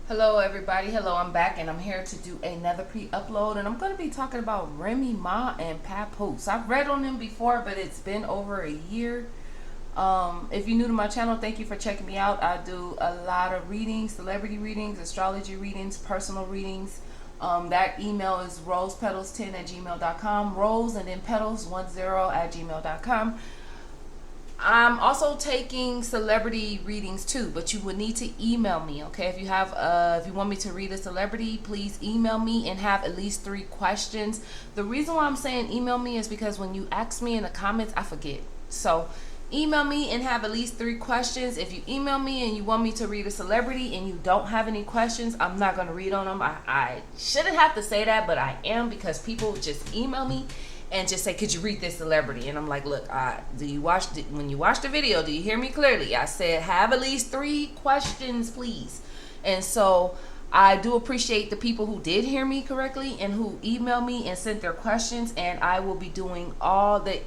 Hello everybody, hello, I'm back and I'm here to do another pre-upload, and I'm going to be talking about Remy Ma and Papoose. I've read on them before, but it's been over a year. If you're new to my channel, thank you for checking me out. I do a lot of readings, celebrity readings, astrology readings, personal readings. That email is rosepetals10@gmail.com, rose and then petals10@gmail.com. I'm also taking celebrity readings too, but you would need to email me, okay? If you want me to read a celebrity, please email me and have at least 3 questions. The reason why I'm saying email me is because when you ask me in the comments, I forget. So email me and have at least 3 questions. If you email me and you want me to read a celebrity and you don't have any questions, I'm not going to read on them. I shouldn't have to say that, but I am, because people just email me and just say, could you read this celebrity? And I'm like, look, when you watch the video, do you hear me clearly? I said, have at least 3 questions, please. And so I do appreciate the people who did hear me correctly and who emailed me and sent their questions. And I will be doing all the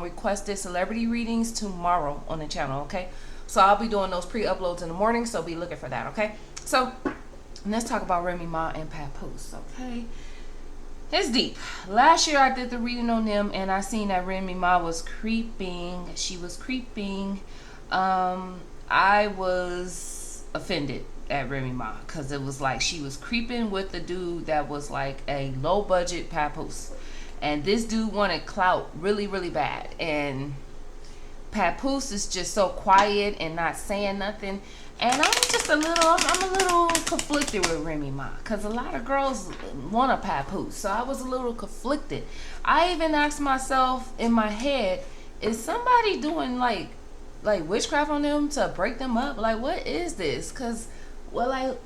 requested celebrity readings tomorrow on the channel, okay? So I'll be doing those pre-uploads in the morning, so be looking for that, okay? So let's talk about Remy Ma and Papoose, okay? It's deep. Last year I did the reading on them and I seen that Remy Ma was creeping. She was creeping. I was offended at Remy Ma because it was like she was creeping with the dude that was like a low budget Papoose. And this dude wanted clout really, really bad. And Papoose is just so quiet and not saying nothing. And I'm a little conflicted with Remy Ma, because a lot of girls want a Papoose. So I was a little conflicted. I even asked myself in my head, is somebody doing like witchcraft on them to break them up? Like, what is this? Because, well,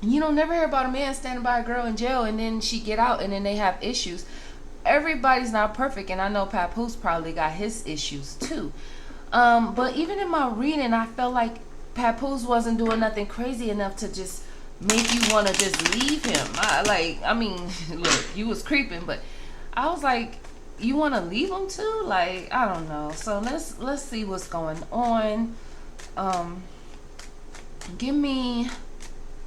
you don't never hear about a man standing by a girl in jail and then she get out and then they have issues. Everybody's not perfect, and I know Papoose probably got his issues too. But even in my reading, I felt like Papoose wasn't doing nothing crazy enough to just make you want to just leave him. Look, you was creeping, but I was like, you want to leave him too? Like, I don't know. So let's see what's going on. Give me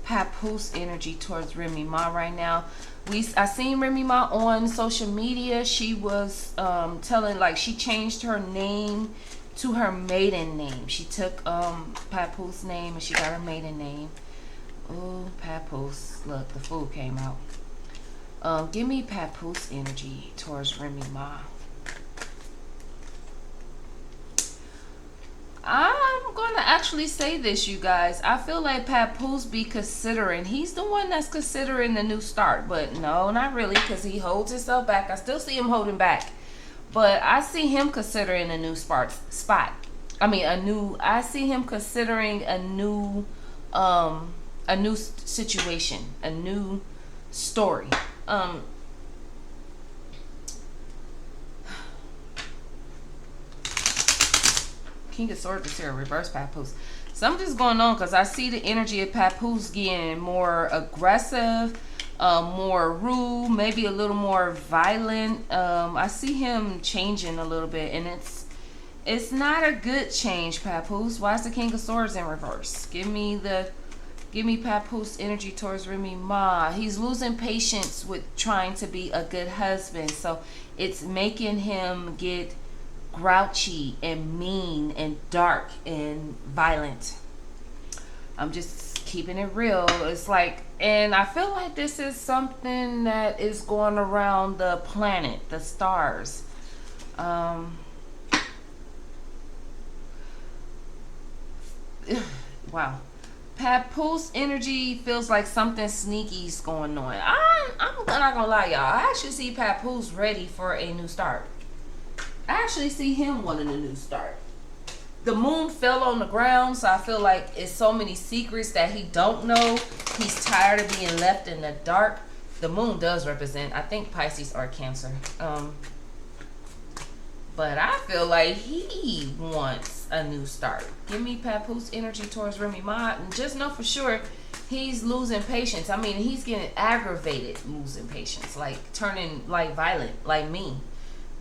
Papoose energy towards Remy Ma right now. I seen Remy Ma on social media. She was telling, like, she changed her name to her maiden name. She took Papoose name and she got her maiden name. Oh, Papoose. Look, the food came out. Give me Papoose energy towards Remy Ma. I'm gonna actually say this, you guys. I feel like Papoose be considering. He's the one that's considering the new start, but no, not really, because he holds himself back. I still see him holding back. But I see him considering a new spot. I see him considering a new situation, a new story. King of Swords is here, reverse Papoose. Something's going on because I see the energy of Papoose getting more aggressive, more rude, maybe a little more violent. I see him changing a little bit, and it's not a good change, Papoose. Why is the King of Swords in reverse? Give me Papoose energy towards Remy Ma. He's losing patience with trying to be a good husband, so it's making him get grouchy and mean and dark and violent. I'm just keeping it real. It's like, and I feel like this is something that is going around the planet, the stars. Wow. Papoose energy feels like something sneaky's going on. I'm not gonna lie, y'all. I actually see Papoose ready for a new start. I actually see him wanting a new start. The moon fell on the ground, so I feel like it's so many secrets that he don't know. He's tired of being left in the dark. The moon does represent, I think, Pisces or Cancer. But I feel like he wants a new start. Give me Papoose energy towards Remy Ma, and just know for sure he's losing patience. I mean, he's getting aggravated, losing patience, like turning like violent, like me.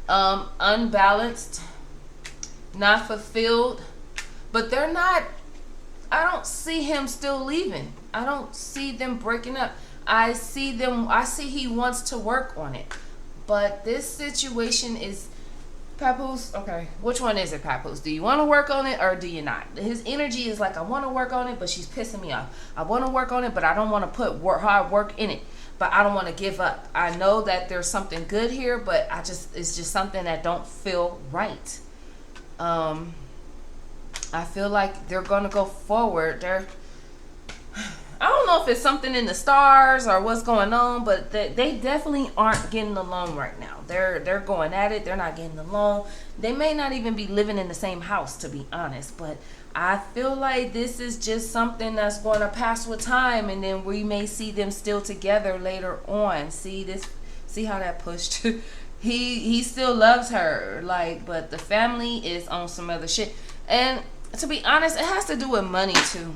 Unbalanced, not fulfilled, but they're not I don't see him still leaving. I don't see them breaking up. I see he wants to work on it. But this situation is, Papoose, okay, which one is it, Papoose? Do you want to work on it or do you not? His energy is like, I want to work on it, but she's pissing me off. I want to work on it, but I don't want to put hard work in it. But I don't want to give up. I know that there's something good here, but it's just something that don't feel right. I feel like they're going to go forward. I don't know if it's something in the stars or what's going on, but they definitely aren't getting along right now. They're going at it. They're not getting along. They may not even be living in the same house, to be honest. But I feel like this is just something that's going to pass with time, and then we may see them still together later on. See how that pushed. He still loves her, but the family is on some other shit. And to be honest, it has to do with money too.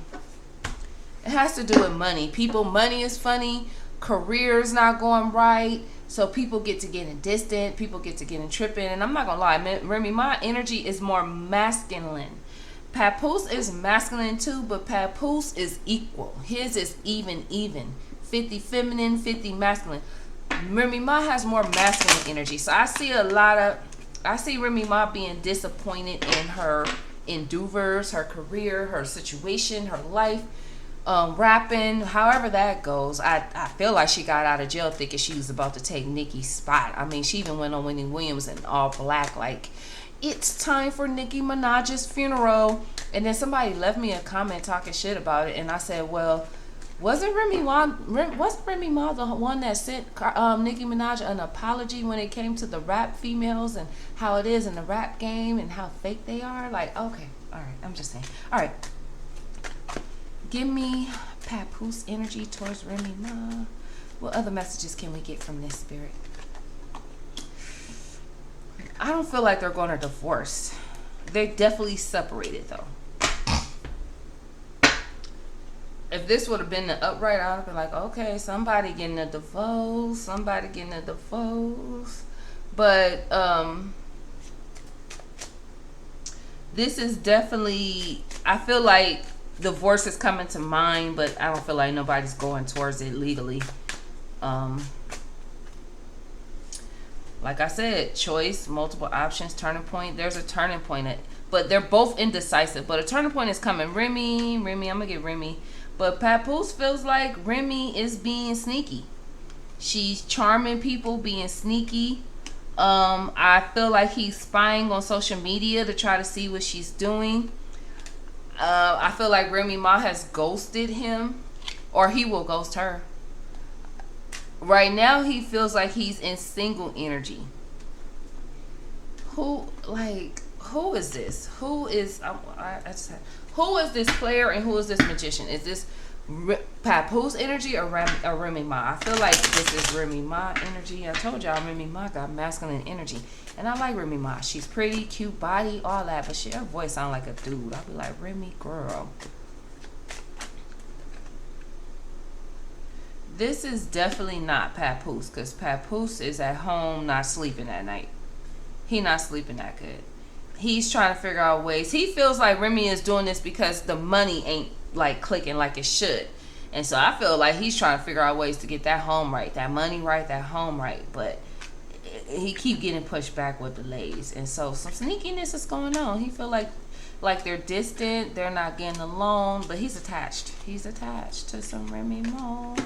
It has to do with money. Money is funny. Career's not going right. So people get to getting distant. People get to getting tripping. And I'm not going to lie, Remy, my energy is more masculine. Papoose is masculine too, but Papoose is equal. His is even. 50 feminine, 50 masculine. Remy Ma has more masculine energy. So I see Remy Ma being disappointed in her endeavors, her career, her situation, her life. Rapping, however that goes. I feel like she got out of jail thinking she was about to take Nicki's spot. I mean, she even went on Wendy Williams in all black, like, it's time for Nicki Minaj's funeral. And then somebody left me a comment talking shit about it, and I said, well, wasn't Remy Ma the one that sent Nicki Minaj an apology when it came to the rap females and how it is in the rap game and how fake they are? Like, okay, all right, I'm just saying. All right. Give me Papoose energy towards Remy Ma. What other messages can we get from this spirit? I don't feel like they're going to divorce. They're definitely separated though. If this would have been the upright, I would have been like, okay, somebody getting a divorce. But this is definitely, I feel like divorce is coming to mind, but I don't feel like nobody's going towards it legally. Like I said, choice, multiple options, turning point. There's a turning point, but they're both indecisive. But a turning point is coming. Remy, I'm gonna get Remy. But Papoose feels like Remy is being sneaky. She's charming people, being sneaky. I feel like he's spying on social media to try to see what she's doing. I feel like Remy Ma has ghosted him, or he will ghost her. Right now, he feels like he's in single energy. Who is this? Who is this player and who is this magician? Is this Papoose energy or Remy Ma? I feel like this is Remy Ma energy. I told y'all Remy Ma got masculine energy. And I like Remy Ma. She's pretty, cute body, all that. But her voice sound like a dude. I'll be like, Remy, girl. This is definitely not Papoose. Because Papoose is at home not sleeping at night. He not sleeping that good. He's trying to figure out ways. He feels like Remy is doing this because the money ain't like clicking like it should. And so I feel like he's trying to figure out ways to get that home right. That money right, that home right. But he keep getting pushed back with delays, and so some sneakiness is going on. He feel like they're distant, they're not getting along, but he's attached to some Remy Ma.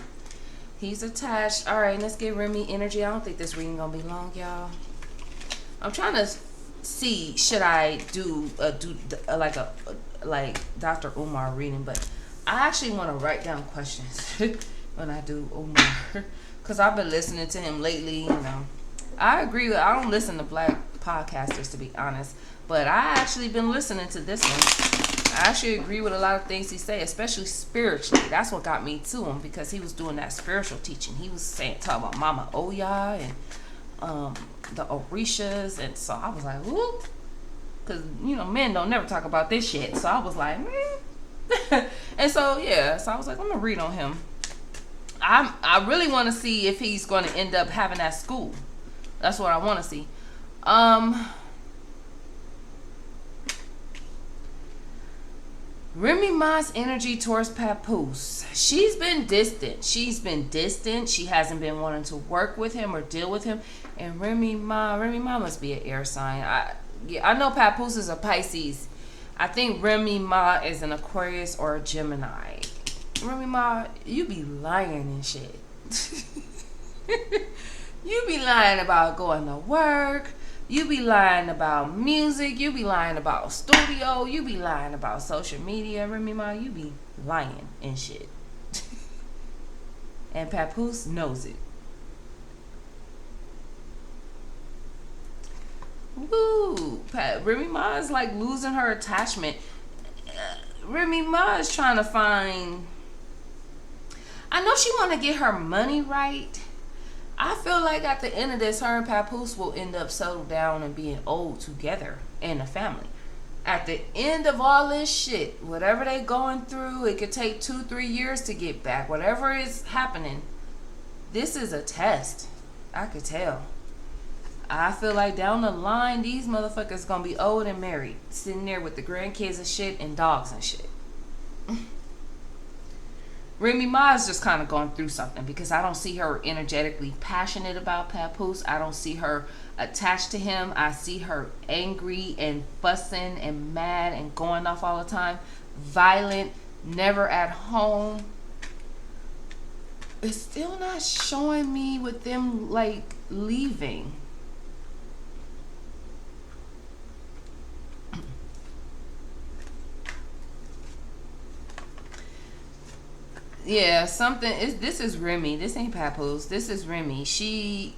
He's attached. All right, let's get Remy energy. I don't think this reading gonna be long, y'all. I'm trying to see, should I do like Dr. Umar reading, but I actually want to write down questions when I do Umar, because I've been listening to him lately. I agree with, I don't listen to black podcasters, to be honest, but I actually been listening to this one. I actually agree with a lot of things he say, especially spiritually. That's what got me to him, because he was doing that spiritual teaching. He was talking about Mama Oya and the Orishas, and so I was like, whoop, because men don't never talk about this shit. So I was like, and so yeah, so I was like, I'm gonna read on him. I really want to see if he's going to end up having that school. That's what I want to see. Remy Ma's energy towards Papoose. She's been distant. She hasn't been wanting to work with him or deal with him. And Remy Ma must be an air sign. I know Papoose is a Pisces. I think Remy Ma is an Aquarius or a Gemini. Remy Ma, you be lying and shit. You be lying about going to work. You be lying about music. You be lying about studio. You be lying about social media. Remy Ma, you be lying and shit. And Papoose knows it. Woo! Remy Ma is like losing her attachment. Remy Ma is trying to find... I know she want to get her money right. I feel like at the end of this, her and Papoose will end up settled down and being old together in a family. At the end of all this shit, whatever they going through, it could take 2-3 years to get back. Whatever is happening, this is a test. I could tell. I feel like down the line, these motherfuckers gonna be old and married, sitting there with the grandkids and shit and dogs and shit. Remy Ma is just kind of going through something because I don't see her energetically passionate about Papoose. I don't see her attached to him. I see her angry and fussing and mad and going off all the time. Violent, never at home. It's still not showing me with them like leaving. Yeah, this is Remy. This ain't Papoose. This is Remy. She's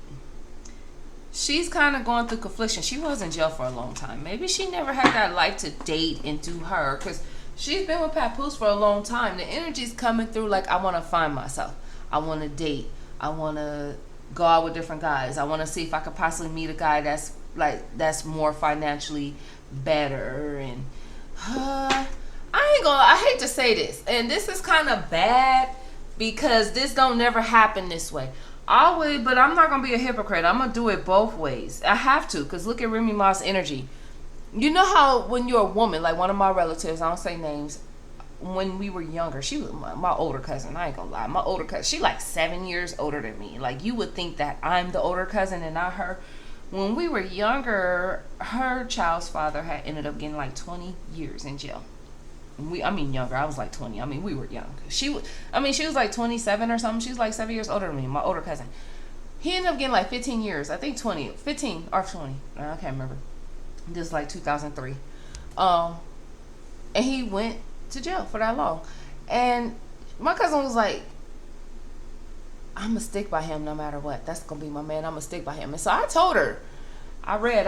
kind of going through confliction. She was in jail for a long time. Maybe she never had that life to date and do her, because she's been with Papoose for a long time. The energy's coming through like, I want to find myself. I want to date. I want to go out with different guys. I want to see if I could possibly meet a guy that's more financially better. And I hate to say this, and this is kind of bad because this don't never happen this way. But I'm not gonna be a hypocrite. I'm gonna do it both ways. I have to, because look at Remy Ma's energy. You know how when you're a woman, like one of my relatives, I don't say names, when we were younger, she was my older cousin. I ain't gonna lie, my older cousin, she like 7 years older than me. Like, you would think that I'm the older cousin and not her. When we were younger, her child's father had ended up getting like 20 years in jail. Younger. I was like 20. We were young. She was like 27 or something. She was like 7 years older than me, my older cousin. He ended up getting like 15 years. I think 15 or 20. I can't remember. This is like 2003. And he went to jail for that long. And my cousin was like, I'm going to stick by him no matter what. That's going to be my man. I'm going to stick by him. And so I told her, I read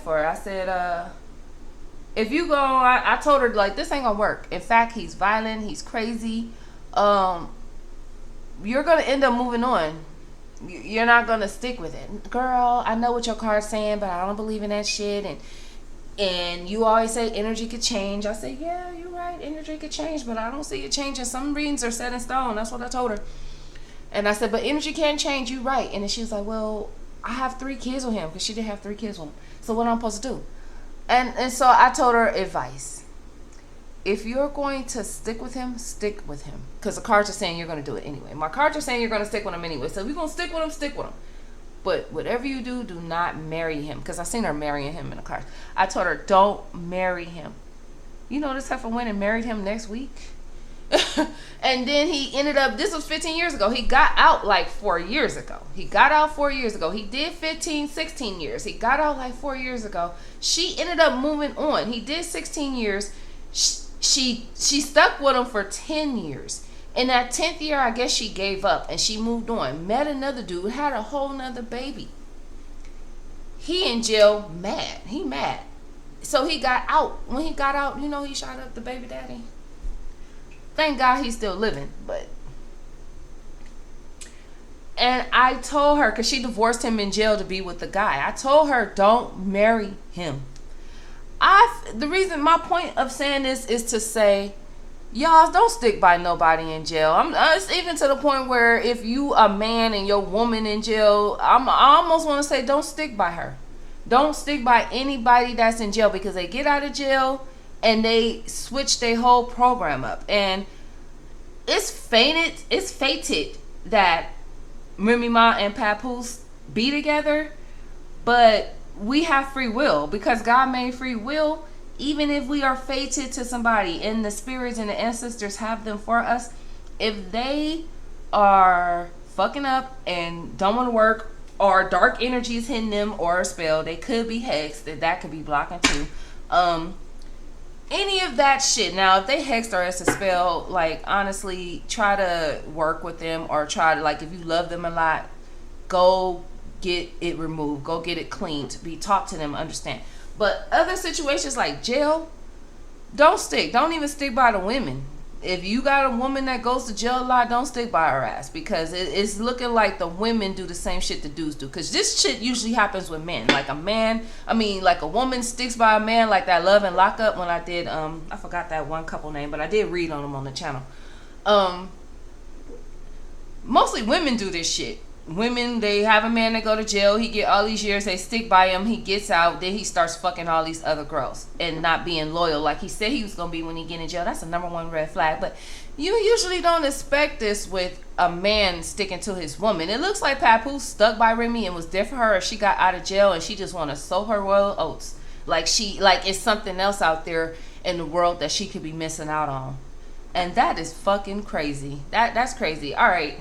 for her. I said, if you go, I told her, like, this ain't gonna work. In fact, he's violent, he's crazy. You're gonna end up moving on. You're not gonna stick with it. Girl, I know what your card's saying, but I don't believe in that shit. And you always say energy could change. I say, yeah, you're right, energy could change, but I don't see it changing. Some readings are set in stone. That's what I told her. And I said, but energy can change, you're right. And then she was like, well, I have 3 kids with him, because she did have 3 kids with him. So what am I supposed to do? And so I told her advice. If you're going to stick with him, stick with him. Because the cards are saying you're going to do it anyway. My cards are saying you're going to stick with him anyway. So if you're going to stick with him, stick with him. But whatever you do, do not marry him. Because I seen her marrying him in the cards. I told her, don't marry him. You know, this heifer went and married him next week. And then he ended up, this was 15 years ago. He got out like 4 years ago. He did 16 years. He got out like 4 years ago. She ended up moving on. He did 16 years. She stuck with him for 10 years. In that 10th year, I guess she gave up and she moved on. Met another dude, had a whole nother baby. He in jail, mad. He mad. So he got out. When he got out, you know, he shot up the baby daddy. Thank God he's still living, but... And I told her, because she divorced him in jail to be with the guy. I told her, don't marry him. My point of saying this is to say, y'all don't stick by nobody in jail. It's even to the point where if you a man and your woman in jail, I almost want to say don't stick by her. Don't stick by anybody that's in jail, because they get out of jail and they switched their whole program up. And it's fated that Remy Ma and Papoose be together, but we have free will because God made free will. Even if we are fated to somebody and the spirits and the ancestors have them for us, if they are fucking up and don't want to work, or dark energy is hitting them, or a spell, they could be hexed. That could be blocking too. Any of that shit. Now, if they hexed or it's a spell, like, honestly, try to work with them, or try to, like, if you love them a lot, go get it removed. Go get it cleaned. Talk to them, understand. But other situations like jail, don't even stick by the women. If you got a woman that goes to jail a lot, don't stick by her ass, because it's looking like the women do the same shit the dudes do. Because this shit usually happens with men. Like a woman sticks by a man, like that Love and Lockup when I did, I forgot that one couple name, but I did read on them on the channel. Mostly women do this shit. Women, they have a man that go to jail, he get all these years, they stick by him, he gets out, then he starts fucking all these other girls and not being loyal like he said he was gonna be when he get in jail. That's the number one red flag. But you usually don't expect this with a man sticking to his woman. It looks like Papoose stuck by Remy and was there for her, or she got out of jail and she just want to sow her royal oats, like it's something else out there in the world that she could be missing out on. And that is fucking crazy. That's crazy. All right,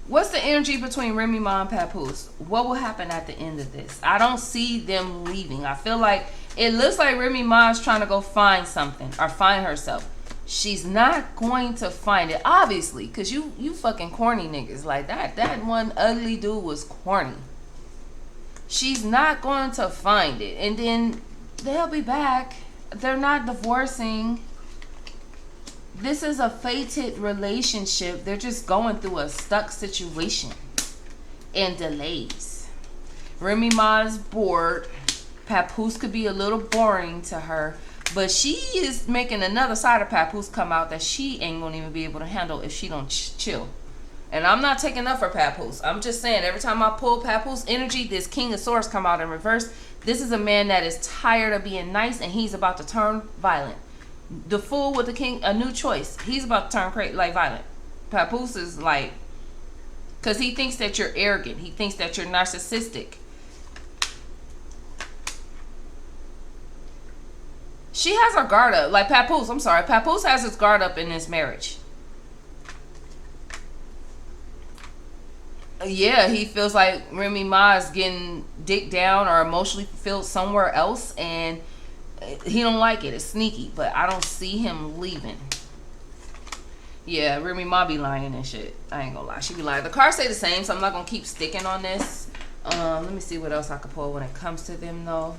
what's the energy between Remy Ma and Papoose? What will happen at the end of this? I don't see them leaving. I feel like it looks like Remy Ma is trying to go find something or find herself. She's not going to find it, obviously, because you fucking corny niggas. Like that one ugly dude was corny. She's not going to find it. And then they'll be back. They're not divorcing. This is a fated relationship. They're just going through a stuck situation and delays. Remy Ma is bored. Papoose could be a little boring to her, but she is making another side of Papoose come out that she ain't gonna even be able to handle if she don't chill. And I'm not taking up for Papoose. I'm just saying, every time I pull Papoose energy, this King of Swords come out in reverse. This is a man that is tired of being nice and he's about to turn violent. The Fool with the King, a new choice. He's about to turn crazy, like violent. Papoose is like, because he thinks that you're arrogant. He thinks that you're narcissistic. She has her guard up. Like Papoose, Papoose has his guard up in this marriage. Yeah, he feels like Remy Ma is getting dicked down or emotionally fulfilled somewhere else, and he don't like it. It's sneaky, but I don't see him leaving. Yeah, Remy Ma be lying and shit. I ain't gonna lie, she be lying. The cards say the same, so I'm not gonna keep sticking on this. Let me see what else I could pull when it comes to them, though.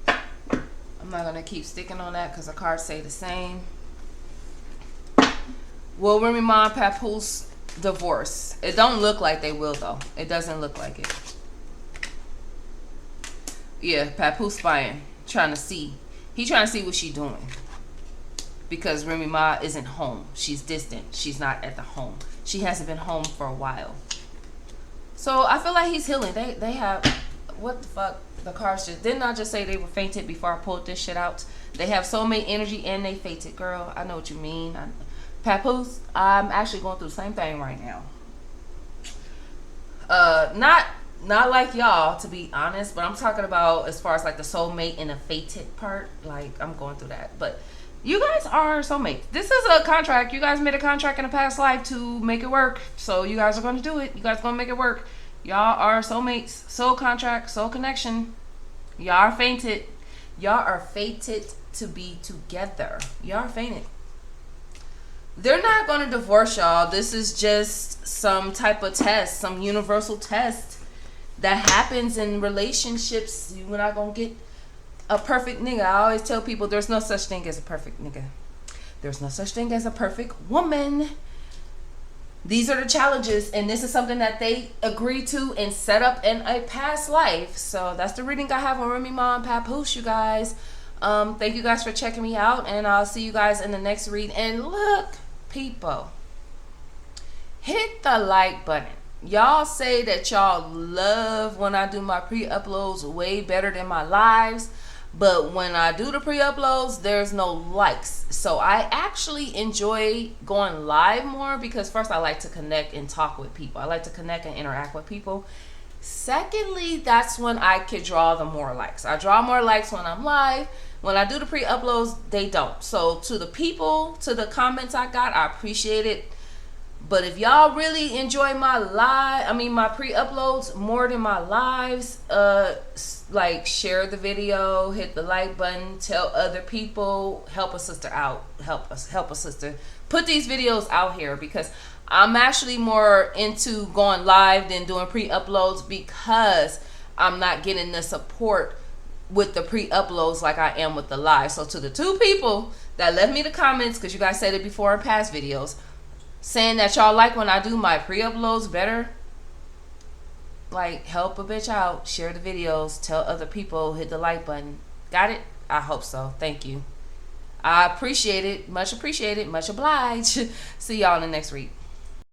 I'm not gonna keep sticking on that because the cards say the same. Will Remy Ma and Papoose divorce? It don't look like they will, though. It doesn't look like it. Yeah, Papoose spying, trying to see. He trying to see what she's doing. Because Remy Ma isn't home. She's distant. She's not at the home. She hasn't been home for a while. So I feel like he's healing. They have, what the fuck? The cards just, didn't I just say they were fainted before I pulled this shit out? They have soulmate energy and they fainted, girl. I know what you mean. Papoose, I'm actually going through the same thing right now. Not like y'all, to be honest, but I'm talking about as far as like the soulmate and the fated part. Like, I'm going through that. But you guys are soulmates. This is a contract. You guys made a contract in a past life to make it work. So you guys are going to do it. You guys are going to make it work. Y'all are soulmates. Soul contract. Soul connection. Y'all are fated. Y'all are fated to be together. Y'all are fated. They're not going to divorce y'all. This is just some type of test. Some universal test that happens in relationships. You're not going to get a perfect nigga. I always tell people there's no such thing as a perfect nigga. There's no such thing as a perfect woman. These are the challenges, and this is something that they agreed to and set up in a past life. So that's the reading I have on Remy Ma and Papoose, you guys. Thank you guys for checking me out, and I'll see you guys in the next read. And look, people, hit the like button. y'all say that y'all love when I do my pre-uploads way better than my lives. But when I do the pre-uploads, there's no likes. So I actually enjoy going live more because first I like to connect and talk with people. I like to connect and interact with people. Secondly, that's when I could draw the more likes. I draw more likes when I'm live. When I do the pre-uploads, they don't. So to the people, to the comments I got, I appreciate it. But if y'all really enjoy my my pre-uploads more than my lives, like share the video, hit the like button, tell other people, help a sister out, help a sister. Put these videos out here because I'm actually more into going live than doing pre-uploads because I'm not getting the support with the pre-uploads like I am with the live. So to the 2 people that left me the comments, because you guys said it before in past videos, saying that y'all like when I do my pre-uploads better, like, help a bitch out, share the videos, tell other people, hit the like button. Got it? I hope so. Thank you. I appreciate it. Much appreciated. Much obliged. See y'all in the next week.